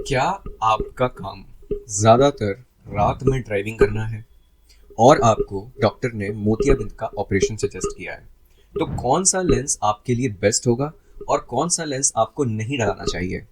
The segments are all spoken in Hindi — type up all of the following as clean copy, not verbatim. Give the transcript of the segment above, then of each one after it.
क्या आपका काम ज़्यादातर रात में ड्राइविंग करना है और आपको डॉक्टर ने मोतियाबिंद का ऑपरेशन सजेस्ट किया है, तो कौन सा लेंस आपके लिए बेस्ट होगा और कौन सा लेंस आपको नहीं लगाना चाहिए?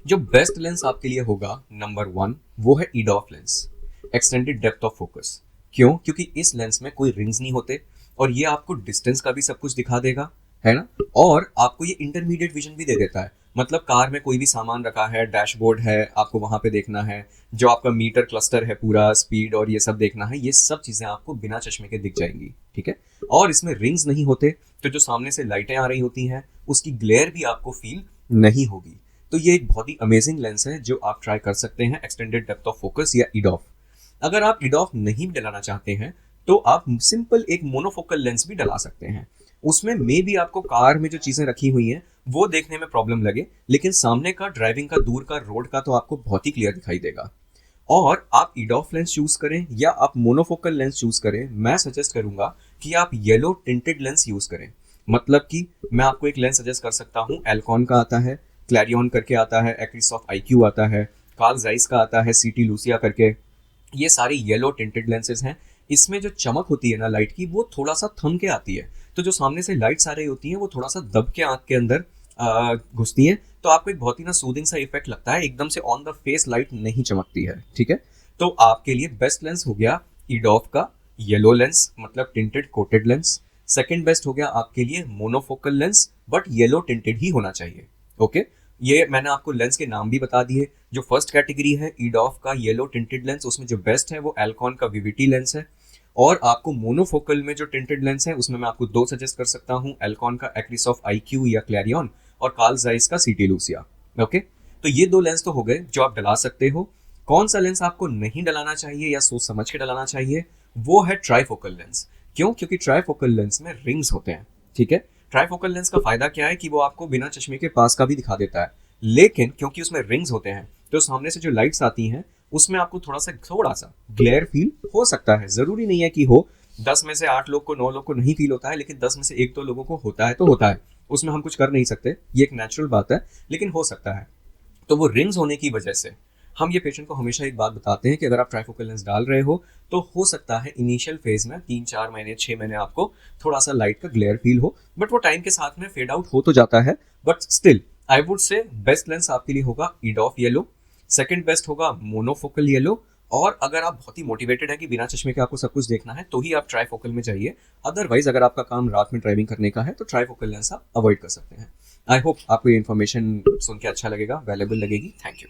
जो बेस्ट लेंस आपके लिए होगा नंबर वन, वो है EDOF lens, extended depth of focus. क्यों? क्योंकि इस लेंस में कोई रिंग्स नहीं होते और ये आपको डिस्टेंस का भी सब कुछ दिखा देगा, है ना। और आपको ये इंटरमीडिएट विजन भी दे देता है, मतलब कार में कोई भी सामान रखा है, डैशबोर्ड है, आपको वहां पे देखना है, जो आपका मीटर क्लस्टर है, पूरा स्पीड और ये सब देखना है, ये सब चीजें आपको बिना चश्मे के दिख जाएंगी, ठीक है। और इसमें रिंग्स नहीं होते, तो जो सामने से लाइटें आ रही होती हैं उसकी ग्लेयर भी आपको फील नहीं होगी। तो ये एक बहुत ही अमेजिंग लेंस है जो आप ट्राई कर सकते हैं, एक्सटेंडेड डेप्थ ऑफ फोकस या ईडॉफ। अगर आप ईडॉफ नहीं डलाना चाहते हैं तो आप सिंपल एक मोनोफोकल लेंस भी डला सकते हैं। उसमें मे भी आपको कार में जो चीजें रखी हुई हैं वो देखने में प्रॉब्लम लगे, लेकिन सामने का ड्राइविंग का दूर का रोड का तो आपको बहुत ही क्लियर दिखाई देगा। और आप ईडॉफ लेंस चूज करें या आप मोनोफोकल लेंस चूज करें, मैं सजेस्ट करूंगा कि आप येलो टिंटेड लेंस यूज करें। मतलब कि मैं आपको एक लेंस सजेस्ट कर सकता हूं, एल्कॉन का आता है, क्लैरियन करके आता है, एक्रिसॉफ आईक्यू आता है, कार्ल जाइस का आता है, सीटी लूसिया करके। ये सारे येलो टिंटेड लेंसेज हैं। इसमें जो चमक होती है ना लाइट की, वो थोड़ा सा थम के आती है, तो जो सामने से लाइट्स आ रही होती हैं वो थोड़ा सा दब के आंख के अंदर घुसती हैं, तो आपको एक बहुत ही ना सूदिंग सा इफेक्ट लगता है, एकदम से ऑन द फेस लाइट नहीं चमकती है, ठीक है। तो आपके लिए बेस्ट लेंस हो गया ईडॉफ का येलो लेंस, मतलब tinted coated lens. Second best हो गया आपके लिए monofocal lens, but yellow tinted ही होना चाहिए, ओके। ये मैंने आपको लेंस के नाम भी बता दिए। जो फर्स्ट कैटेगरी है ईडॉफ का येलो टिंटेड लेंस, उसमें जो बेस्ट है वो एल्कॉन का वीवीटी लेंस है। और आपको मोनोफोकल में जो टिंटेड लेंस है उसमें मैं आपको दो सजेस्ट कर सकता हूँ, एल्कॉन का एक्रिसॉफ आईक्यू या क्लैरियन और कार्ल जाइस का सीटी लूसिया, ओके। तो ये दो लेंस तो हो गए जो आप डला सकते हो। कौन सा लेंस आपको नहीं डलाना चाहिए या सोच समझ के डलाना चाहिए, वो है ट्राईफोकल लेंस। क्यों? क्योंकि ट्राईफोकल लेंस में रिंग्स होते हैं, ठीक है। ट्राईफोकल लेंस का फायदा क्या है कि वो आपको बिना चश्मे के पास का भी दिखा देता है, लेकिन क्योंकि उसमें रिंग्स होते हैं तो सामने से जो लाइट्स आती हैं उसमें आपको थोड़ा सा ग्लेयर फील हो सकता है। जरूरी नहीं है कि हो, 10 में से 8 लोग को, 9 लोग को नहीं फील होता है, लेकिन 10 में से 1-2 लोगों को होता है तो होता है, उसमें हम कुछ कर नहीं सकते, ये एक नेचुरल बात है, लेकिन हो सकता है। तो वो रिंग्स होने की वजह से हम ये पेशेंट को हमेशा एक बात बताते हैं कि अगर आप ट्राईफोकल लेंस डाल रहे हो तो हो सकता है इनिशियल फेज में 3-4 महीने 6 महीने आपको थोड़ा सा लाइट का ग्लेयर फील हो, बट वो टाइम के साथ में फेड आउट हो तो जाता है। But still I would say best lens आपके लिए होगा ईडॉफ येलो, सेकंड बेस्ट होगा मोनोफोकल येलो। और अगर आप बहुत ही मोटिवेटेड है कि बिना चश्मे के आपको सब कुछ देखना है तो ही आप ट्राईफोकल में जाइए। अदरवाइज अगर आपका काम रात में ड्राइविंग करने का है तो ट्राईफोकल लेंस आप अवॉइड कर सकते हैं। आई होप आपको ये इन्फॉर्मेशन सुन के अच्छा लगेगा, वैल्यूएबल लगेगी। Thank you.